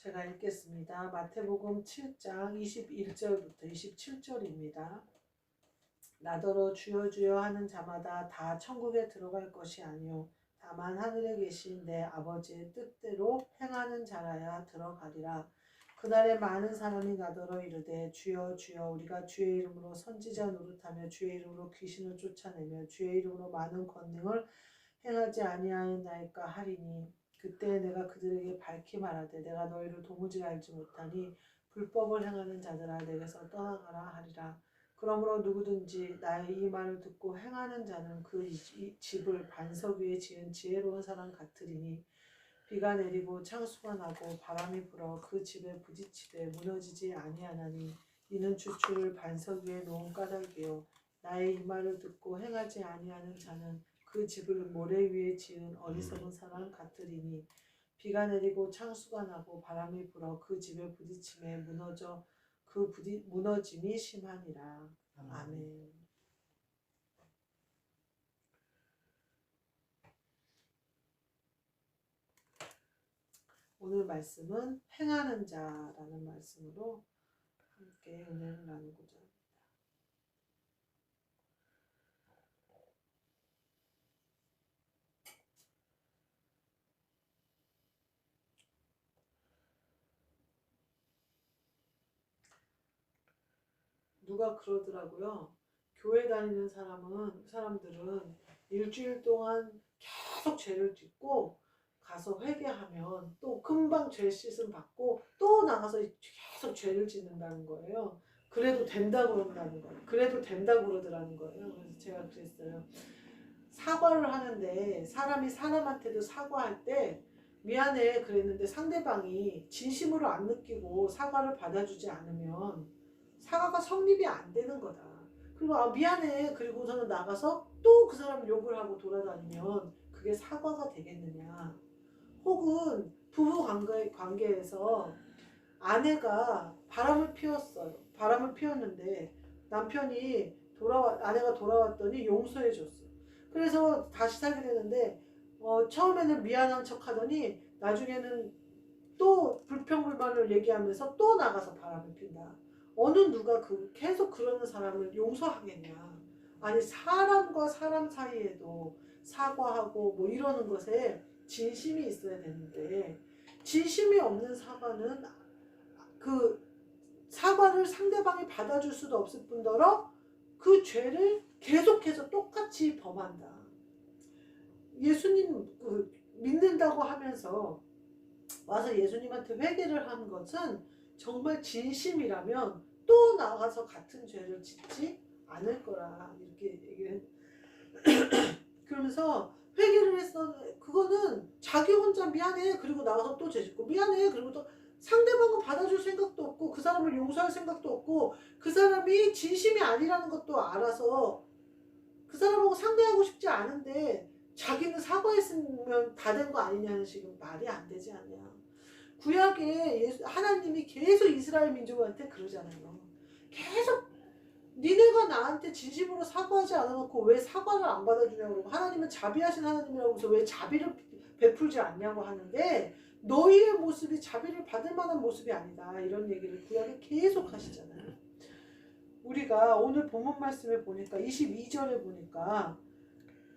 제가 읽겠습니다. 마태복음 7장 21절부터 27절입니다. 나더러 주여 주여 하는 자마다 다 천국에 들어갈 것이 아니요 다만 하늘에 계신 내 아버지의 뜻대로 행하는 자라야 들어가리라. 그날에 많은 사람이 나더러 이르되 주여 주여 우리가 주의 이름으로 선지자 노릇하며 주의 이름으로 귀신을 쫓아내며 주의 이름으로 많은 권능을 행하지 아니하였나이까 하리니 그때 내가 그들에게 밝히 말하되 내가 너희를 도무지 알지 못하니 불법을 행하는 자들아 내게서 떠나가라 하리라. 그러므로 누구든지 나의 이 말을 듣고 행하는 자는 그 집을 반석 위에 지은 지혜로운 사람 같으리니 비가 내리고 창수가 나고 바람이 불어 그 집에 부딪히되 무너지지 아니하나니 이는 주추를 반석 위에 놓은 까닭이요 나의 이 말을 듣고 행하지 아니하는 자는 그 집을 모래 위에 지은 어리석은 사람 같으리니 비가 내리고 창수가 나고 바람이 불어 그 집에 부딪힘에 무너짐이 심하니라. 아멘. 오늘 말씀은 행하는 자라는 말씀으로 함께 은혜를 나누고자 합니다. 누가 그러더라고요. 교회 다니는 사람들은 일주일 동안 계속 죄를 짓고 가서 회개하면 또 금방 죄 씻음 받고 또 나가서 계속 죄를 짓는다는 거예요. 그래도 된다고 그런다는 거예요. 그래도 된다고 그러더라는 거예요. 그래서 제가 그랬어요. 사과를 하는데 사람이 사람한테도 사과할 때 미안해 그랬는데 상대방이 진심으로 안 느끼고 사과를 받아주지 않으면 사과가 성립이 안 되는 거다. 그리고 미안해 그리고서는 나가서 또 그 사람 욕을 하고 돌아다니면 그게 사과가 되겠느냐. 혹은 부부 관계에서 아내가 바람을 피웠어요. 바람을 피웠는데 남편이 아내가 돌아왔더니 용서해 줬어요. 그래서 다시 살게 되는데 처음에는 미안한 척 하더니 나중에는 또 불평불만을 얘기하면서 또 나가서 바람을 핀다. 어느 누가 계속 그러는 사람을 용서하겠냐. 아니 사람과 사람 사이에도 사과하고 뭐 이러는 것에 진심이 있어야 되는데 진심이 없는 사과는 그 사과를 상대방이 받아줄 수도 없을 뿐더러 그 죄를 계속해서 똑같이 범한다. 예수님 믿는다고 하면서 와서 예수님한테 회개를 한 것은 정말 진심이라면 또 나가서 같은 죄를 짓지 않을 거라 이렇게 얘기를 그러면서 회개를 했어. 그거는 자기 혼자 미안해 그리고 나가서 또 죄 짓고 미안해 그리고 또 상대방은 받아줄 생각도 없고 그 사람을 용서할 생각도 없고 그 사람이 진심이 아니라는 것도 알아서 그 사람하고 상대하고 싶지 않은데 자기는 사과했으면 다 된 거 아니냐는 식으로 말이 안 되지 않냐. 구약에 하나님이 계속 이스라엘 민족한테 그러잖아요. 계속 니네가 나한테 진심으로 사과하지 않아놓고 왜 사과를 안 받아주냐고 그러고 하나님은 자비하신 하나님이라고 해서 왜 자비를 베풀지 않냐고 하는데 너희의 모습이 자비를 받을 만한 모습이 아니다. 이런 얘기를 구약에 계속 하시잖아요. 우리가 오늘 본문 말씀에 보니까 22절에 보니까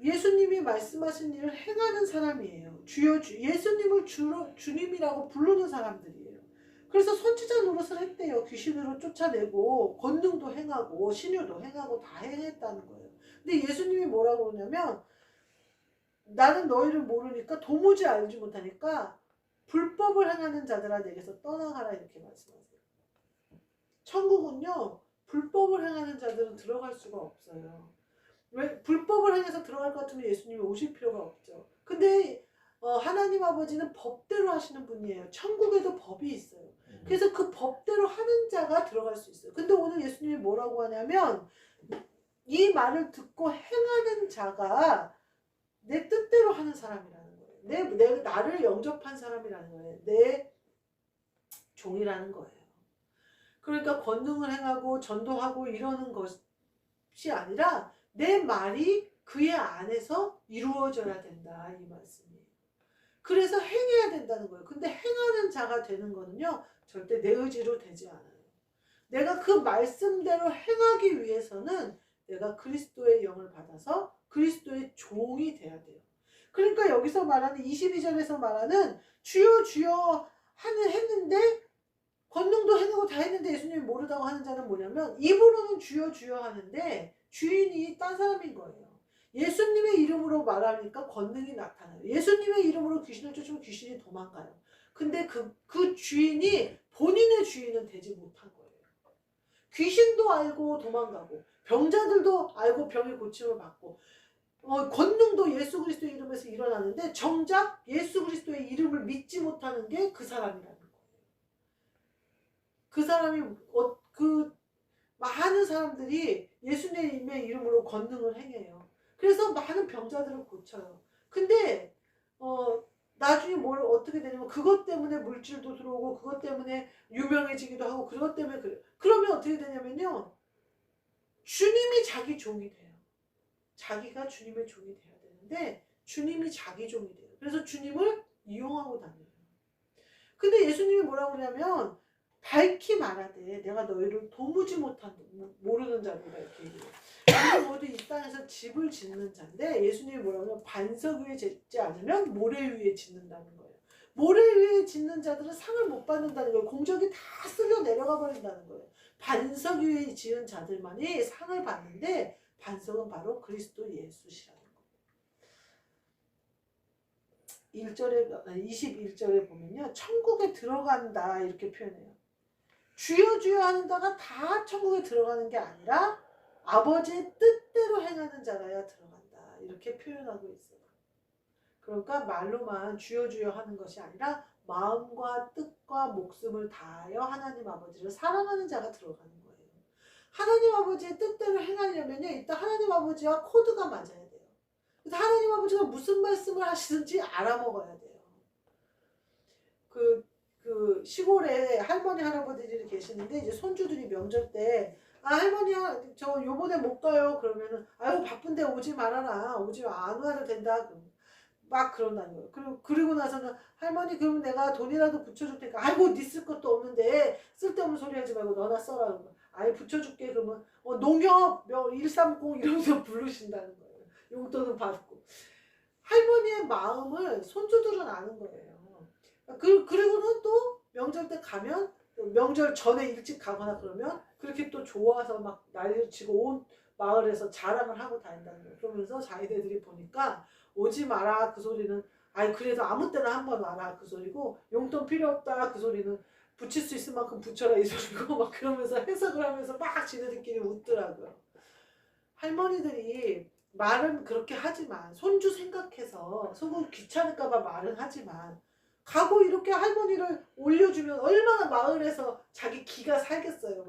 예수님이 말씀하신 일을 행하는 사람이에요. 예수님을 주님이라고 부르는 사람들이에요. 그래서 선지자 노릇을 했대요. 귀신으로 쫓아내고 권능도 행하고 신유도 행하고 다 행했다는 거예요. 근데 예수님이 뭐라고 그러냐면 나는 너희를 모르니까 도무지 알지 못하니까 불법을 행하는 자들아 내게서 떠나가라 이렇게 말씀하세요. 천국은요 불법을 행하는 자들은 들어갈 수가 없어요. 왜 불법을 행해서 들어갈 것 같으면 예수님이 오실 필요가 없죠. 근데 하나님 아버지는 법대로 하시는 분이에요. 천국에도 법이 있어요. 그래서 그 법대로 하는 자가 들어갈 수 있어요. 근데 오늘 예수님이 뭐라고 하냐면 이 말을 듣고 행하는 자가 내 뜻대로 하는 사람이라는 거예요. 나를 영접한 사람이라는 거예요. 내 종이라는 거예요. 그러니까 권능을 행하고 전도하고 이러는 것이 아니라 내 말이 그의 안에서 이루어져야 된다 이 말씀이에요. 그래서 행해야 된다는 거예요. 근데 행하는 자가 되는 거는요, 절대 내 의지로 되지 않아요. 내가 그 말씀대로 행하기 위해서는 내가 그리스도의 영을 받아서 그리스도의 종이 돼야 돼요. 그러니까 여기서 말하는 22절에서 말하는 주여 주여 했는데 권능도 행하고 다 했는데 예수님이 모르다고 하는 자는 뭐냐면 입으로는 주여 주여 하는데 주인이 딴 사람인 거예요. 예수님의 이름으로 말하니까 권능이 나타나요. 예수님의 이름으로 귀신을 쫓으면 귀신이 도망가요. 근데 그 주인이 본인의 주인은 되지 못한 거예요. 귀신도 알고 도망가고 병자들도 알고 병의 고침을 받고 권능도 예수 그리스도의 이름에서 일어나는데 정작 예수 그리스도의 이름을 믿지 못하는 게 그 사람이라는 거예요. 그 사람이 그 많은 사람들이 예수님의 이름으로 권능을 행해요. 그래서 많은 병자들을 고쳐요. 근데 나중에 뭘 어떻게 되냐면 그것 때문에 물질도 들어오고 그것 때문에 유명해지기도 하고 그것 때문에 그래요. 그러면 어떻게 되냐면요. 주님이 자기 종이 돼요. 자기가 주님의 종이 돼야 되는데 주님이 자기 종이 돼요. 그래서 주님을 이용하고 다녀요. 근데 예수님이 뭐라고 그러냐면 밝히 말하되 내가 너희를 도무지 모르는 자들이다 이렇게 얘기해요. 우리 모두 이 땅에서 집을 짓는 자인데 예수님이 뭐라고 하냐면 반석 위에 짓지 않으면 모래 위에 짓는다는 거예요. 모래 위에 짓는 자들은 상을 못 받는다는 거예요. 공적이 다 쓸려 내려가 버린다는 거예요. 반석 위에 지은 자들만이 상을 받는데 반석은 바로 그리스도 예수시라는 거예요. 21절에 보면요. 천국에 들어간다 이렇게 표현해요. 주여 주여 하는 자가 다 천국에 들어가는 게 아니라 아버지의 뜻대로 행하는 자라야 들어간다 이렇게 표현하고 있어요. 그러니까 말로만 주여 주여 하는 것이 아니라 마음과 뜻과 목숨을 다하여 하나님 아버지를 사랑하는 자가 들어가는 거예요. 하나님 아버지의 뜻대로 행하려면요, 일단 하나님 아버지와 코드가 맞아야 돼요. 그래서 하나님 아버지가 무슨 말씀을 하시는지 알아먹어야 돼요. 그 시골에 할머니 할아버지들이 계시는데 이제 손주들이 명절 때 할머니 저 요번에 못 가요 그러면은 아유 바쁜데 오지 말아라 오지 안 와도 된다 막 그런다는 거예요. 그리고 나서는 할머니 그러면 내가 돈이라도 붙여줄 테니까 아이고 니 쓸 것도 없는데 쓸데없는 소리 하지 말고 너나 써라 그러면 아이 붙여줄게 그러면 농협 130 이러면서 부르신다는 거예요. 용돈은 받고 할머니의 마음을 손주들은 아는 거예요. 그리고는 또 명절 때 가면 명절 전에 일찍 가거나 그러면 그렇게 또 좋아서 막 난리를 치고 온 마을에서 자랑을 하고 다닌다는 거예요. 그러면서 자기네들이 보니까 오지 마라 그 소리는 아이 그래도 아무 때나 한번 와라 그 소리고 용돈 필요 없다 그 소리는 붙일 수 있을 만큼 붙여라 이 소리고 막 그러면서 해석을 하면서 막 지네들끼리 웃더라고요. 할머니들이 말은 그렇게 하지만 손주 생각해서 속은 귀찮을까봐 말은 하지만 가고 이렇게 할머니를 올려주면 얼마나 마을에서 자기 기가 살겠어요.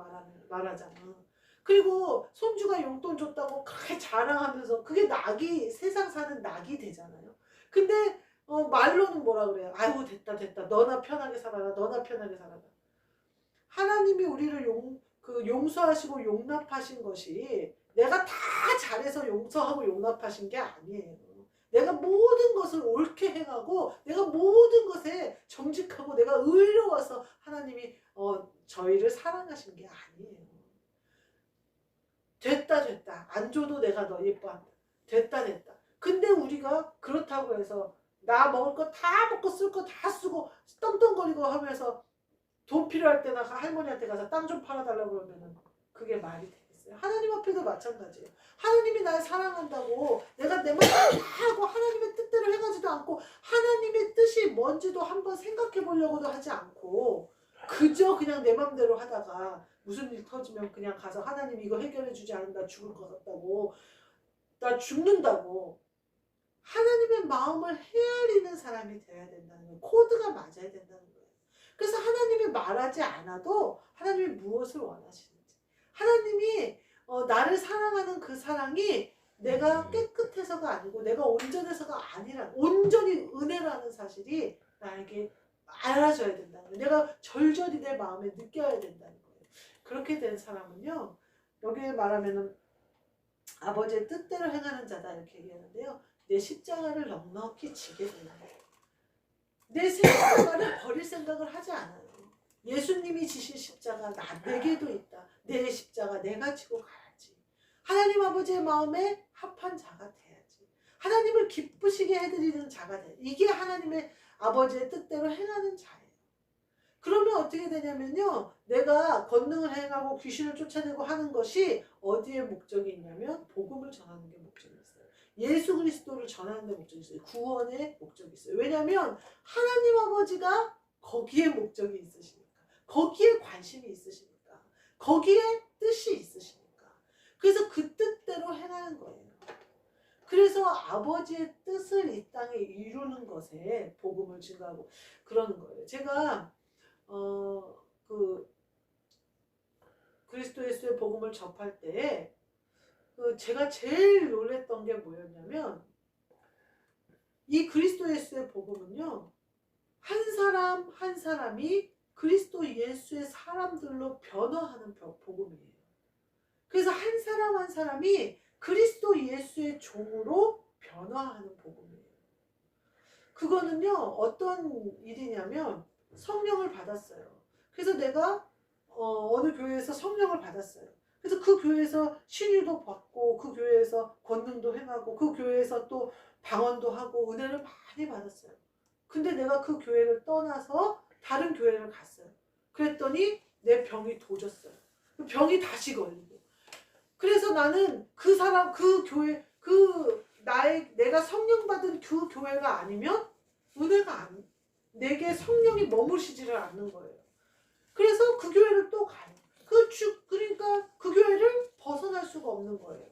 말하자면. 그리고 손주가 용돈 줬다고 그렇게 자랑하면서 그게 세상 사는 낙이 되잖아요. 근데 말로는 뭐라 그래요? 아이고 됐다 너나 편하게 살아라 너나 편하게 살아라. 하나님이 우리를 용서하시고 용납하신 것이 내가 다 잘해서 용서하고 용납하신 게 아니에요. 내가 모든 것을 옳게 행하고 내가 모든 것에 정직하고 내가 의로워서 하나님이 저희를 사랑하신 게 아니에요. 됐다 안 줘도 내가 너 예뻐한다. 됐다 근데 우리가 그렇다고 해서 나 먹을 거 다 먹고 쓸 거 다 쓰고 떵떵거리고 하면서 돈 필요할 때나 할머니한테 가서 땅 좀 팔아달라고 그러면은 그게 말이 되겠어요? 하나님 앞에도 마찬가지예요. 하나님이 날 사랑한다고 내가 내 말을 다 하고 하나님의 뜻대로 해가지도 않고 하나님의 뜻이 뭔지도 한번 생각해 보려고도 하지 않고 그저 그냥 내 맘대로 하다가 무슨 일 터지면 그냥 가서 하나님 이거 해결해 주지 않으면 나 죽을 것 같다고 나 죽는다고 하나님의 마음을 헤아리는 사람이 돼야 된다는 거예요. 코드가 맞아야 된다는 거예요. 그래서 하나님이 말하지 않아도 하나님이 무엇을 원하시는지 하나님이 나를 사랑하는 그 사랑이 내가 깨끗해서가 아니고 내가 온전해서가 아니라 온전히 은혜라는 사실이 나에게 알아져야 된다는 거예요. 내가 절절히 내 마음에 느껴야 된다는 거예요. 그렇게 된 사람은요 여기에 말하면은 아버지의 뜻대로 행하는 자다 이렇게 얘기하는데요 내 십자가를 넉넉히 지게 되는 거예요. 내 십자가를 버릴 생각을 하지 않아요. 예수님이 지신 십자가 내게도 있다. 내 십자가 내가 지고 가야지. 하나님 아버지의 마음에 합한 자가 돼야지. 하나님을 기쁘시게 해드리는 자가 돼. 이게 하나님의 아버지의 뜻대로 행하는 자예요. 그러면 어떻게 되냐면요. 내가 권능을 행하고 귀신을 쫓아내고 하는 것이 어디에 목적이 있냐면 복음을 전하는 게 목적이 있어요. 예수 그리스도를 전하는 데 목적이 있어요. 구원의 목적이 있어요. 왜냐하면 하나님 아버지가 거기에 목적이 있으시니까. 거기에 관심이 있으시니까. 거기에 뜻이 있으시니까. 그래서 그 뜻대로 행하는 거예요. 그래서 아버지의 뜻을 이 땅에 이루는 것에 복음을 증거하고 그러는 거예요. 제가 그리스도 예수의 복음을 접할 때 제가 제일 놀랬던 게 뭐였냐면 이 그리스도 예수의 복음은요. 한 사람 한 사람이 그리스도 예수의 사람들로 변화하는 복음이에요. 그래서 한 사람 한 사람이 그리스도 예수의 종으로 변화하는 복음이에요. 그거는요. 어떤 일이냐면 성령을 받았어요. 그래서 내가 어느 교회에서 성령을 받았어요. 그래서 그 교회에서 신유도 받고 그 교회에서 권능도 행하고 그 교회에서 또 방언도 하고 은혜를 많이 받았어요. 근데 내가 그 교회를 떠나서 다른 교회를 갔어요. 그랬더니 내 병이 도졌어요. 병이 다시 걸리고. 그래서 나는 그 사람, 그 교회, 내가 성령 받은 그 교회가 아니면 은혜가 내게 성령이 머무시지를 않는 거예요. 그래서 그 교회를 또 가요. 그러니까 그 교회를 벗어날 수가 없는 거예요.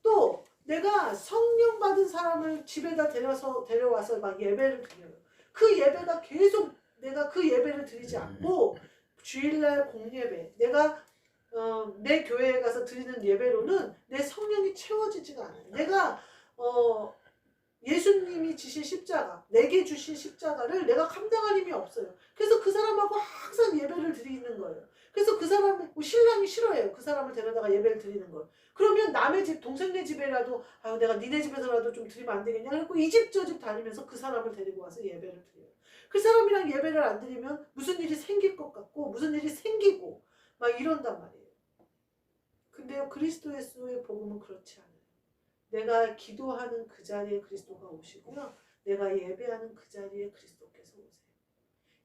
또 내가 성령 받은 사람을 집에다 데려와서 막 예배를 드려요. 그 예배가 계속 내가 그 예배를 드리지 않고 주일날 공예배, 내가 내 교회에 가서 드리는 예배로는 내 성령이 채워지지가 않아요. 내가 예수님이 지신 십자가, 내게 주신 십자가를 내가 감당할 힘이 없어요. 그래서 그 사람하고 항상 예배를 드리는 거예요. 그래서 그 사람, 신랑이 싫어해요. 그 사람을 데려다가 예배를 드리는 걸. 그러면 남의 집, 동생네 집에라도 내가 니네 집에서라도 좀 드리면 안 되겠냐? 그래서 이 집 저 집 다니면서 그 사람을 데리고 와서 예배를 드려요. 그 사람이랑 예배를 안 드리면 무슨 일이 생길 것 같고 무슨 일이 생기고 막 이런단 말이에요. 근데요, 그리스도 예수의 복음은 그렇지 않아요. 내가 기도하는 그 자리에 그리스도가 오시고요. 내가 예배하는 그 자리에 그리스도께서 오세요.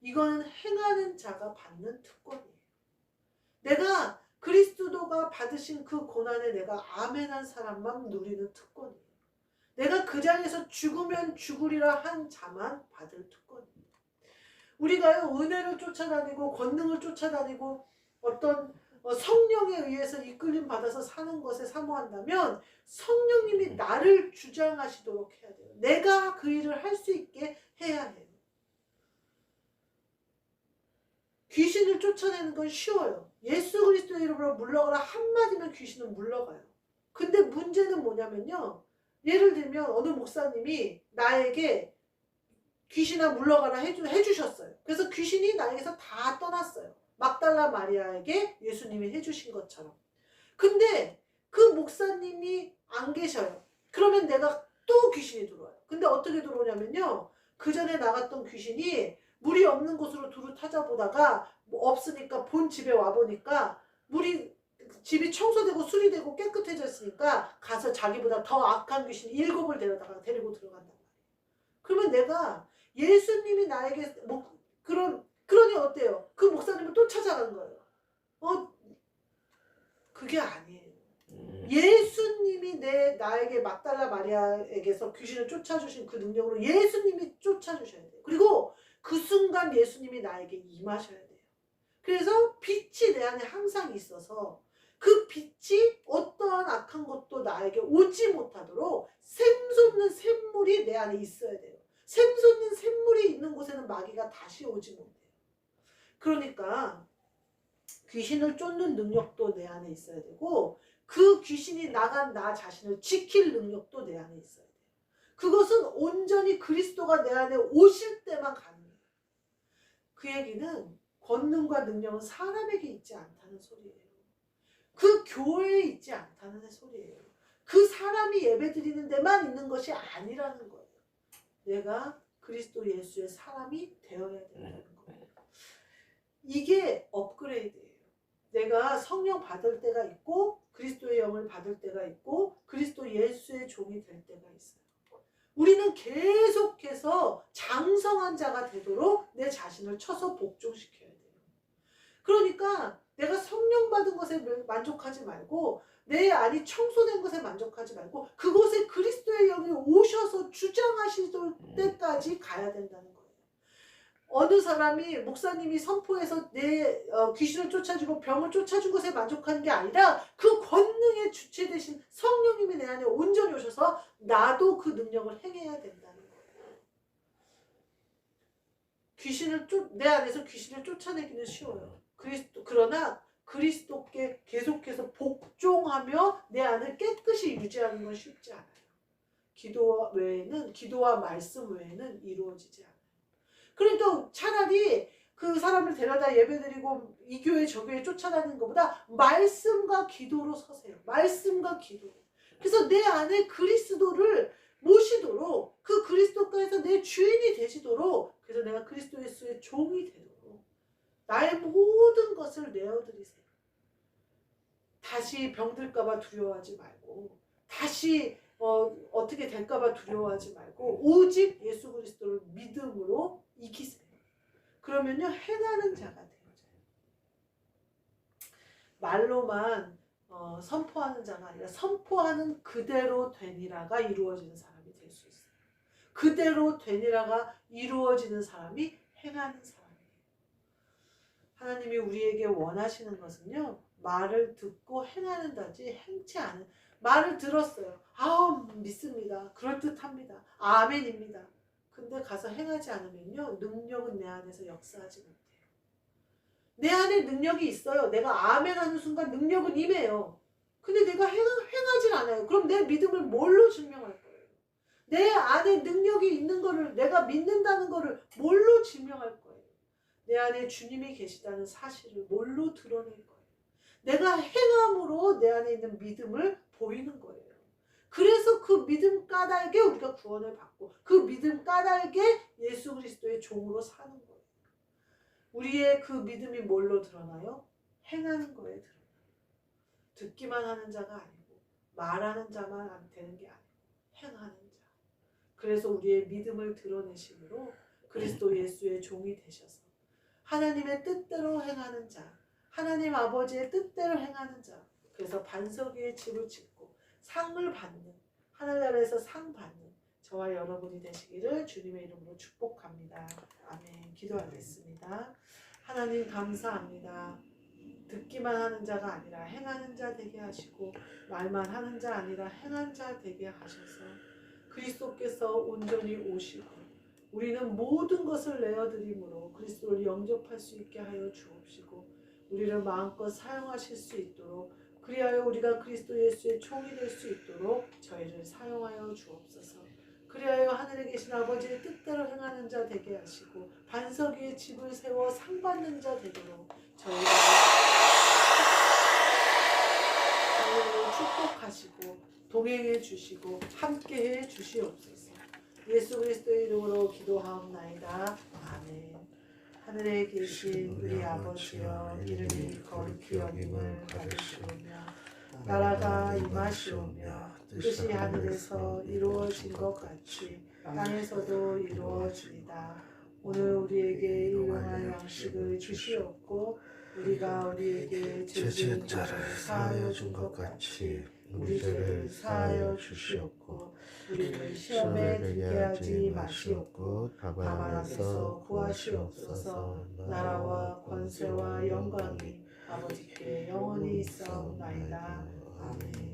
이거는 행하는 자가 받는 특권이에요. 내가 그리스도가 받으신 그 고난에 내가 아멘한 사람만 누리는 특권이에요. 내가 그 자리에서 죽으면 죽으리라 한 자만 받을 특권이에요. 우리가요, 은혜를 쫓아다니고 권능을 쫓아다니고 어떤 성령에 의해서 이끌림 받아서 사는 것에 사모한다면 성령님이 나를 주장하시도록 해야 돼요. 내가 그 일을 할 수 있게 해야 해요. 귀신을 쫓아내는 건 쉬워요. 예수 그리스도의 이름으로 물러가라 한마디면 귀신은 물러가요. 근데 문제는 뭐냐면요. 예를 들면 어느 목사님이 나에게 귀신아 물러가라 해주셨어요. 그래서 귀신이 나에게서 다 떠났어요. 막달라 마리아에게 예수님이 해주신 것처럼. 근데 그 목사님이 안 계셔요. 그러면 내가 또 귀신이 들어와요. 근데 어떻게 들어오냐면요. 그 전에 나갔던 귀신이 물이 없는 곳으로 두루 찾아보다가 없으니까 본 집에 와보니까 집이 청소되고 수리되고 깨끗해졌으니까 가서 자기보다 더 악한 귀신 7을 데리고 들어간단 말이에요. 그러면 내가 예수님이 나에게 그러니 어때요? 그 목사님을 또 찾아간 거예요. 그게 아니에요. 예수님이 나에게 막달라 마리아에게서 귀신을 쫓아주신 그 능력으로 예수님이 쫓아주셔야 돼요. 그리고 그 순간 예수님이 나에게 임하셔야 돼요. 그래서 빛이 내 안에 항상 있어서 그 빛이 어떠한 악한 것도 나에게 오지 못하도록 샘솟는 샘물이 내 안에 있어야 돼요. 샘솟는 샘물이 있는 곳에는 마귀가 다시 오지 못해요. 그러니까 귀신을 쫓는 능력도 내 안에 있어야 되고 그 귀신이 나간 나 자신을 지킬 능력도 내 안에 있어야 돼요. 그것은 온전히 그리스도가 내 안에 오실 때만 가능해요. 그 얘기는 권능과 능력은 사람에게 있지 않다는 소리예요. 그 교회에 있지 않다는 소리예요. 그 사람이 예배드리는 데만 있는 것이 아니라는 거예요. 내가 그리스도 예수의 사람이 되어야 된다는 거예요. 이게 업그레이드예요. 내가 성령 받을 때가 있고 그리스도의 영을 받을 때가 있고 그리스도 예수의 종이 될 때가 있어요. 우리는 계속해서 장성한 자가 되도록 내 자신을 쳐서 복종시켜야 돼요. 그러니까 내가 성령 받은 것에 만족하지 말고 내 안이 청소된 것에 만족하지 말고 그곳에 그리스도의 영이 오셔서 주장하실 때까지 가야 된다는 거예요. 어느 사람이 목사님이 선포해서 내 귀신을 쫓아주고 병을 쫓아준 것에 만족하는 게 아니라 그 권능의 주체 되신 성령님이 내 안에 온전히 오셔서 나도 그 능력을 행해야 된다는 거예요. 내 안에서 귀신을 쫓아내기는 쉬워요. 그러나 그리스도께 계속해서 복종하며 내 안을 깨끗이 유지하는 건 쉽지 않아요. 기도와 말씀 외에는 이루어지지 않아요. 그러니까 차라리 그 사람을 데려다 예배드리고 이 교회 저 교회 쫓아다니는 것보다 말씀과 기도로 서세요. 말씀과 기도로. 그래서 내 안에 그리스도를 모시도록 그 그리스도께서 내 주인이 되시도록 그래서 내가 그리스도 예수의 종이 되도록 나의 모든 것을 내어드리세요. 다시 병들까봐 두려워하지 말고 다시 어떻게 될까봐 두려워하지 말고 오직 예수 그리스도를 믿음으로 익히세요. 그러면요 행하는 자가 되어져요. 말로만 선포하는 자가 아니라 선포하는 그대로 되니라가 이루어지는 사람이 될 수 있어요. 그대로 되니라가 이루어지는 사람이 행하는 사람이에요. 하나님이 우리에게 원하시는 것은요 말을 듣고 행하는 자지 행치 않은 말을 들었어요. 믿습니다. 그럴듯합니다. 아멘입니다. 근데 가서 행하지 않으면요 능력은 내 안에서 역사하지 못해요. 내 안에 능력이 있어요. 내가 아멘하는 순간 능력은 임해요. 근데 내가 행하진 않아요. 그럼 내 믿음을 뭘로 증명할 거예요? 내 안에 능력이 있는 거를 내가 믿는다는 거를 뭘로 증명할 거예요? 내 안에 주님이 계시다는 사실을 뭘로 드러낼 거예요? 내가 행함으로 내 안에 있는 믿음을 보이는 거예요. 그래서 그 믿음 까닭에 우리가 구원을 받고 그 믿음 까닭에 예수 그리스도의 종으로 사는 거예요. 우리의 그 믿음이 뭘로 드러나요? 행하는 거에 드러나요. 듣기만 하는 자가 아니고 말하는 자만 안 되는 게 아니고 행하는 자. 그래서 우리의 믿음을 드러내심으로 그리스도 예수의 종이 되셔서 하나님의 뜻대로 행하는 자, 하나님 아버지의 뜻대로 행하는 자. 그래서 반석 위에 집을 짓고 상을 받는, 하늘나라에서 상 받는 저와 여러분이 되시기를 주님의 이름으로 축복합니다. 아멘. 기도하겠습니다. 하나님 감사합니다. 듣기만 하는 자가 아니라 행하는 자 되게 하시고 말만 하는 자 아니라 행한 자 되게 하셔서 그리스도께서 온전히 오시고 우리는 모든 것을 내어드림으로 그리스도를 영접할 수 있게 하여 주옵시고 우리를 마음껏 사용하실 수 있도록 그리하여 우리가 그리스도 예수의 총이 될 수 있도록 저희를 사용하여 주옵소서. 그리하여 하늘에 계신 아버지의 뜻대로 행하는 자 되게 하시고 반석 위에 집을 세워 상 받는 자 되도록 저희를 축복하시고 동행해 주시고 함께해 주시옵소서. 예수 그리스도의 이름으로 기도하옵나이다. 아멘. 하늘에 계신 우리 아버지여 이름이 거룩히 여김을 받으시오며 나라가 임하시오며 뜻이 하늘에서 이루어진 것 같이 땅에서도 이루어지이다. 오늘 우리에게 일용할 양식을 주시옵고 우리가 우리에게 죄 지은 자를 사하여 준 것 같이 우리 죄를 사하여 주시옵고 우리를 시험에 들게 하지 마시옵고 다만 악에서 구하시옵소서. 나라와 권세와 영광이 아버지께 영원히 있사옵나이다. 아멘.